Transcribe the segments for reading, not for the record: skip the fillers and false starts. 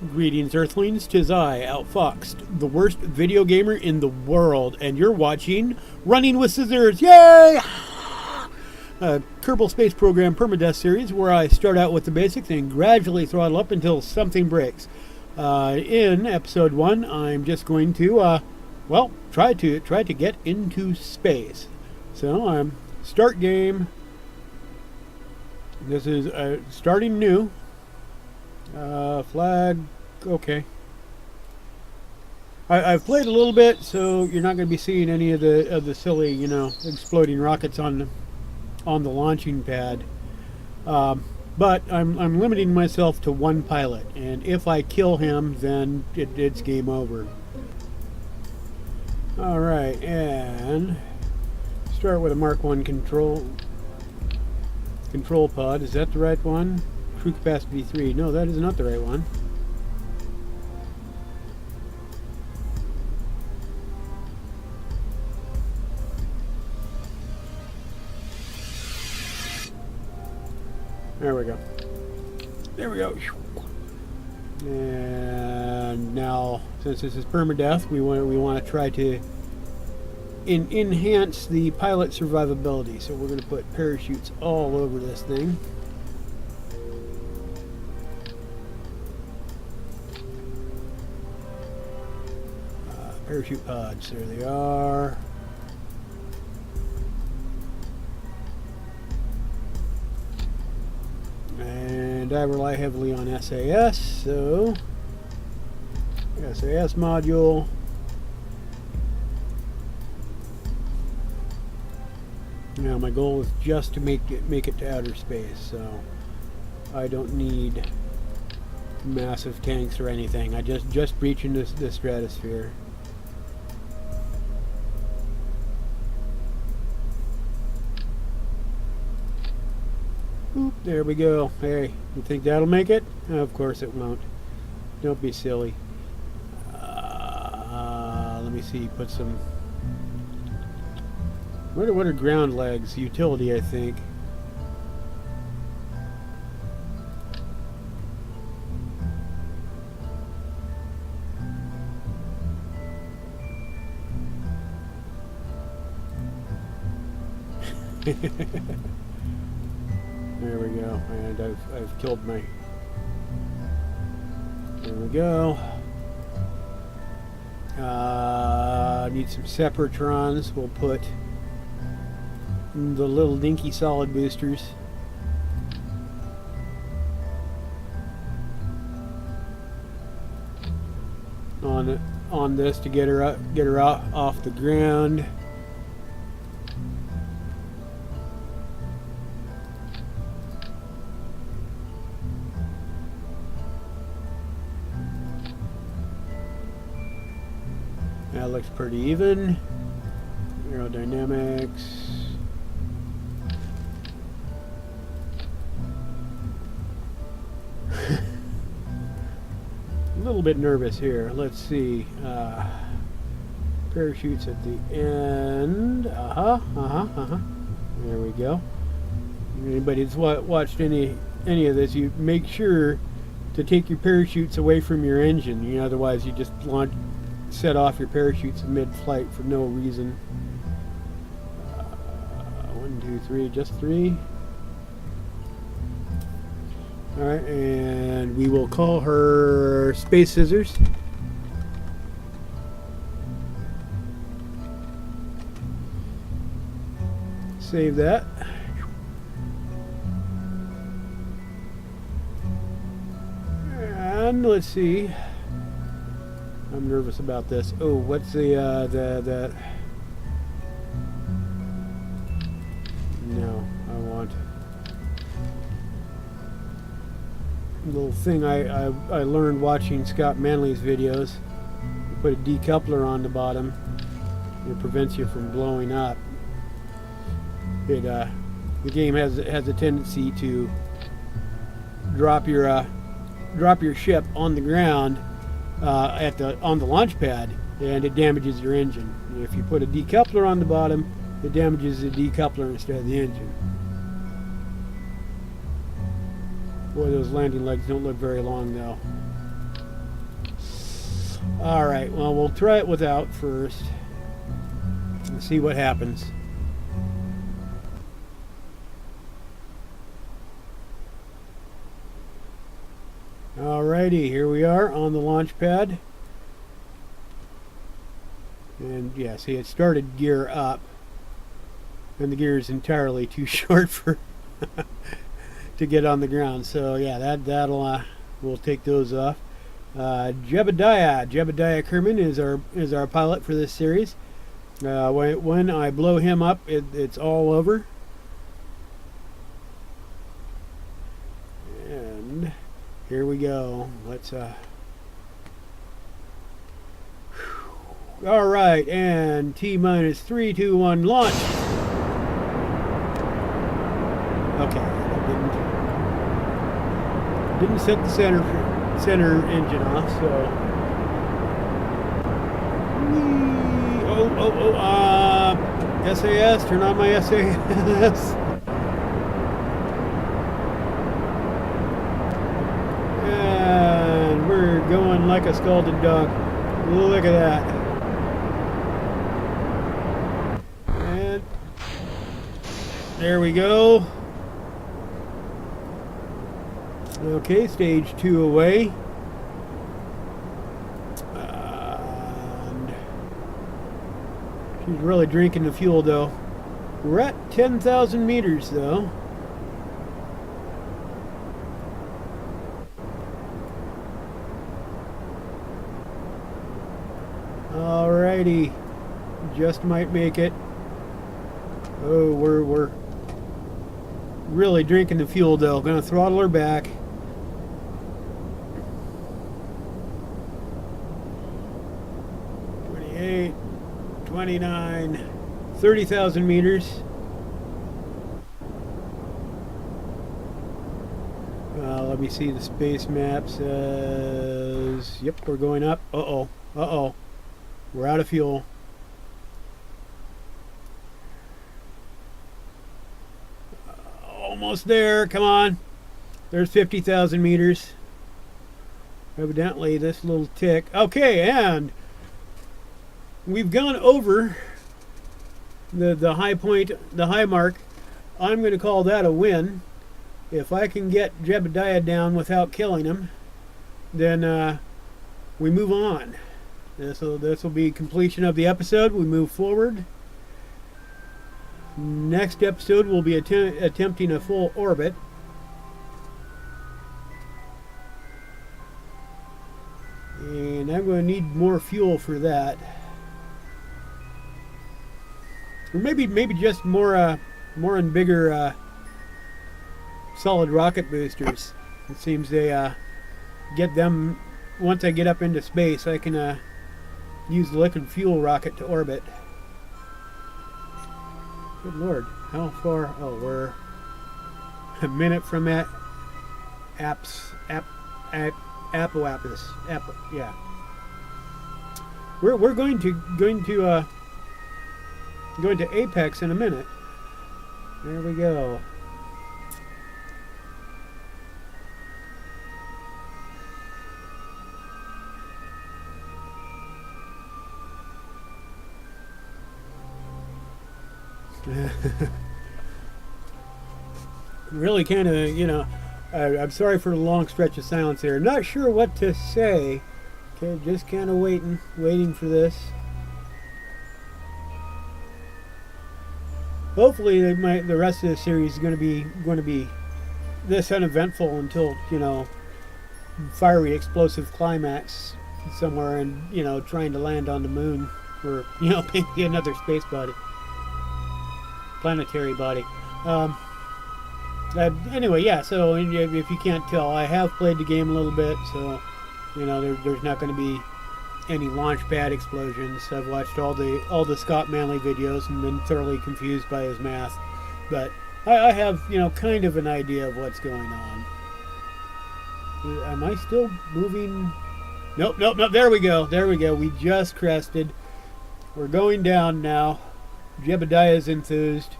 Greetings, Earthlings. 'Tis I, Outfoxed, the worst video gamer in the world, and you're watching Running with Scizzors. Yay! A Kerbal space program Perma-death series where I start out with the basics and gradually throttle up until something breaks. In episode 1, I'm just going to, try to get into space. So I'm start game. This is starting new. Flag, okay. I've played a little bit, so you're not going to be seeing any of the silly, exploding rockets on the launching pad. But I'm limiting myself to one pilot, and if I kill him, then it's game over. All right, and start with a Mark 1 control pod. Is that the right one? Crew capacity 3. No, that is not the right one. There we go. There we go. And now, since this is permadeath, we want to try to enhance the pilot survivability. So we're going to put parachutes all over this thing. Parachute pods, there they are. And I rely heavily on SAS, so SAS module. Now my goal is just to make it to outer space, so I don't need massive tanks or anything. I just breach into the stratosphere. Oop, there we go. Hey, you think that'll make it? Of course it won't. Don't be silly. Let me see. Put some. What are ground legs? Utility, I think. There we go, and I've killed my. There we go. Need some separatrons. We'll put the little dinky solid boosters. On this to get her out off the ground. That looks pretty even. Aerodynamics. A little bit nervous here. Let's see. Parachutes at the end. There we go. Anybody that's watched any of this, you make sure to take your parachutes away from your engine. Otherwise you just set off your parachutes mid-flight for no reason. 1, 2, 3, just 3. Alright, and we will call her Space Scizzors. Save that. And let's see. I'm nervous about this. Oh, what's the no, I want a little thing I learned watching Scott Manley's videos. You put a decoupler on the bottom. It prevents you from blowing up. The game has a tendency to drop your ship on the ground on the launch pad, and it damages your engine. If you put a decoupler on the bottom, it damages the decoupler instead of the engine. Boy, those landing legs don't look very long though. Alright, well, we'll try it without first. And see what happens. Alrighty, here we are on the launch pad. And yeah, see, it started gear up. And the gear is entirely too short for to get on the ground. So yeah, that'll we'll take those off. Jebediah Kerman is our pilot for this series. When I blow him up, it's all over. And here we go. Let's all right, and T-minus 3, 2, 1, launch. Okay, that didn't set the center engine off, so. SAS, turn on my SAS. And we're going like a scalded dog. Look at that. And there we go. Okay, stage 2 away. And she's really drinking the fuel though. We're at 10,000 meters though. Alrighty, just might make it. Oh, we're really drinking the fuel though. Gonna throttle her back. 28, 29, 30,000 meters. Let me see the space map says. Yep, we're going up. Uh-oh. We're out of fuel. Almost there. Come on. There's 50,000 meters. Evidently, this little tick. Okay, and we've gone over the high point, the high mark. I'm going to call that a win. If I can get Jebediah down without killing him, then we move on. This will be completion of the episode. We move forward. Next episode we'll be attempting a full orbit. And I'm going to need more fuel for that. Or maybe just more and bigger solid rocket boosters. It seems they get them once I get up into space. I can use the liquid fuel rocket to orbit. Good Lord, how far? Oh, we're a minute from that. Apoapis. Yeah. We're going to Apex in a minute. There we go. Really kind of, I'm sorry for the long stretch of silence here. Not sure what to say. Okay, just kind of waiting for this. Hopefully, the rest of the series is going to be this uneventful until fiery explosive climax somewhere, and trying to land on the moon, or maybe another space body. Planetary body. Anyway, yeah, so if you can't tell, I have played the game a little bit, so there's not going to be any launch pad explosions. I've watched all the Scott Manley videos and been thoroughly confused by his math, but I have kind of an idea of what's going on. Am I still moving? Nope. There we go. We just crested. We're going down now. Jebediah is enthused.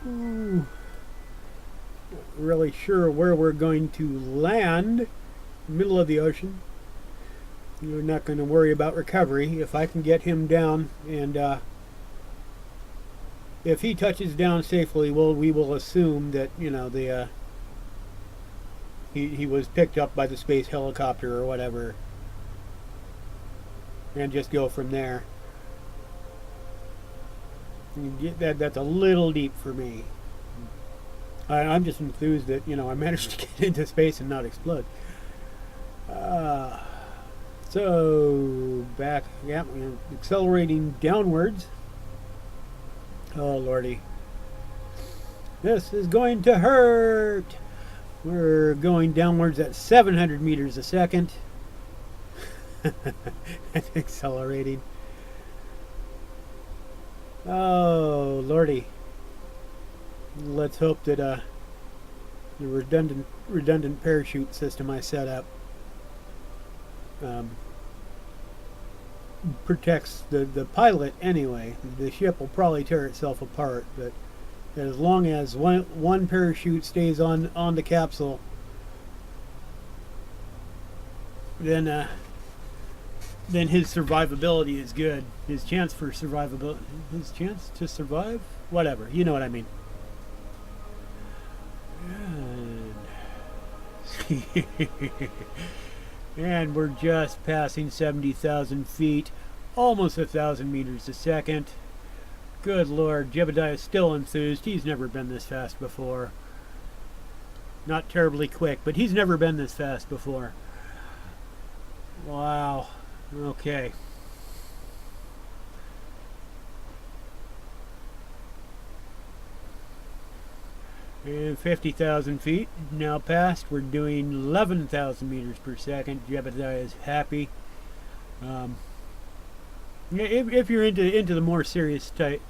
Ooh. really sure where we're going to land. Middle of the ocean. We're not going to worry about recovery. If I can get him down, and if he touches down safely, we will assume that, you know, the he was picked up by the space helicopter or whatever, and just go from there. That's a little deep for me. I'm just enthused that, you know, I managed to get into space and not explode. So back, yeah, accelerating downwards. Oh lordy, this is going to hurt. We're going downwards at 700 meters a second. Accelerating. Oh lordy. Let's hope that the redundant parachute system I set up protects the pilot anyway. The ship will probably tear itself apart, but as long as one parachute stays on the capsule, then his survivability is good. His chance for survivability, his chance to survive, whatever, you know what I mean. And we're just passing 70,000 feet, almost 1,000 meters a second. Good Lord, Jebediah is still enthused. He's never been this fast before. Not terribly quick, but he's never been this fast before. Wow. Okay. And 50,000 feet now passed. We're doing 11,000 meters per second. Jebediah is happy. If you're into the more serious type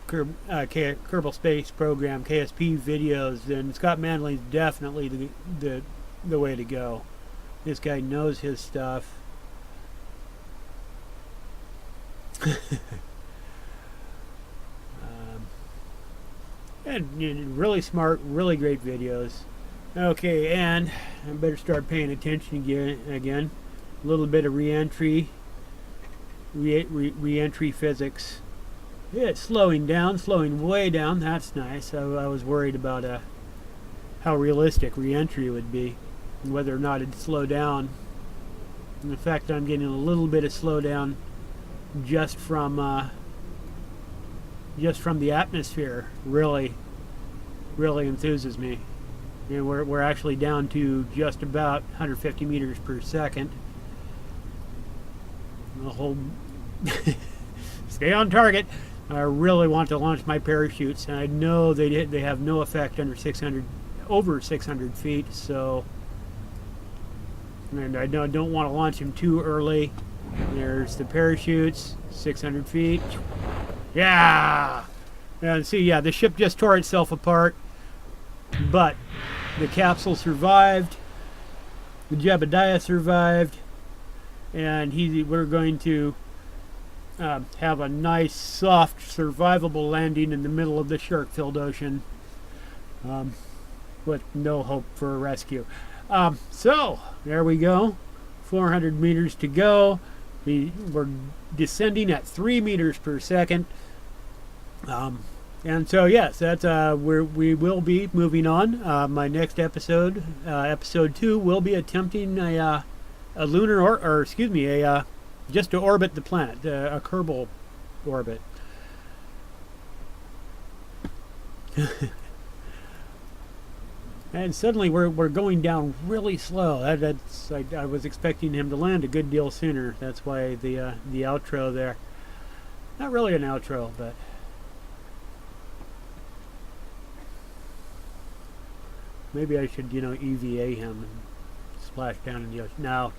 Kerbal Space Program KSP videos, then Scott Manley's definitely the way to go. This guy knows his stuff. And really smart, really great videos. Okay, and I better start paying attention again. A little bit of re-entry physics. Yeah, it's slowing way down. That's nice. I was worried about how realistic re-entry would be, and whether or not it'd slow down. And the fact that I'm getting a little bit of slowdown just from the atmosphere really enthuses me. And we're actually down to just about 150 meters per second. The whole stay on target. I really want to launch my parachutes, and I know they have no effect over 600 feet. So, and I don't want to launch them too early. There's the parachutes, 600 feet. Yeah! And see, yeah, the ship just tore itself apart, but the capsule survived, the Jebediah survived, and we're going to have a nice, soft, survivable landing in the middle of the shark-filled ocean with no hope for a rescue. So, there we go. 400 meters to go. We're descending at 3 meters per second. And so yes, that's we will be moving on. My next episode, episode 2, will be attempting a lunar or excuse me, just to orbit the planet, a Kerbal orbit. And suddenly we're going down really slow. I was expecting him to land a good deal sooner. That's why the outro there. Not really an outro, but maybe I should, you know, EVA him and splash down in the ocean. No,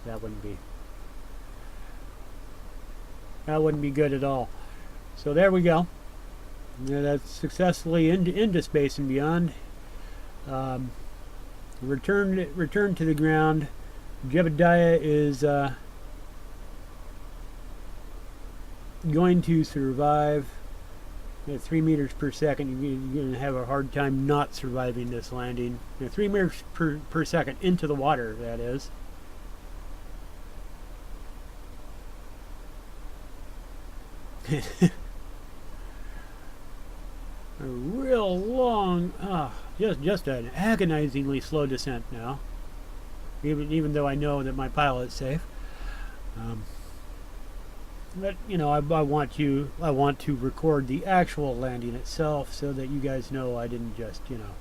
that wouldn't be good at all. So there we go. Yeah, that's successfully into space and beyond. Return to the ground. Jebediah is going to survive. At 3 meters per second, you're going to have a hard time not surviving this landing. 3 meters per second into the water, that is. A real long, just an agonizingly slow descent now. Even though I know that my pilot's safe. But you know, I want to record the actual landing itself so that you guys know I didn't just, you know,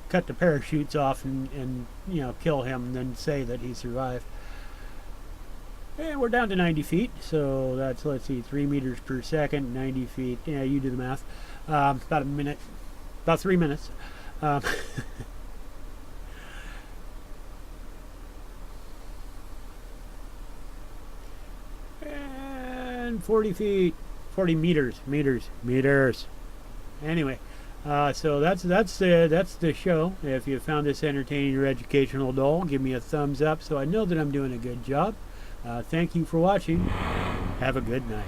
cut the parachutes off and you know, kill him and then say that he survived. And we're down to 90 feet, so that's, let's see, 3 meters per second, 90 feet. Yeah, you do the math. About a minute, about 3 minutes. And 40 feet, 40 meters. Anyway, so that's the show. If you found this entertaining or educational, dull, give me a thumbs up so I know that I'm doing a good job. Thank you for watching. Have a good night.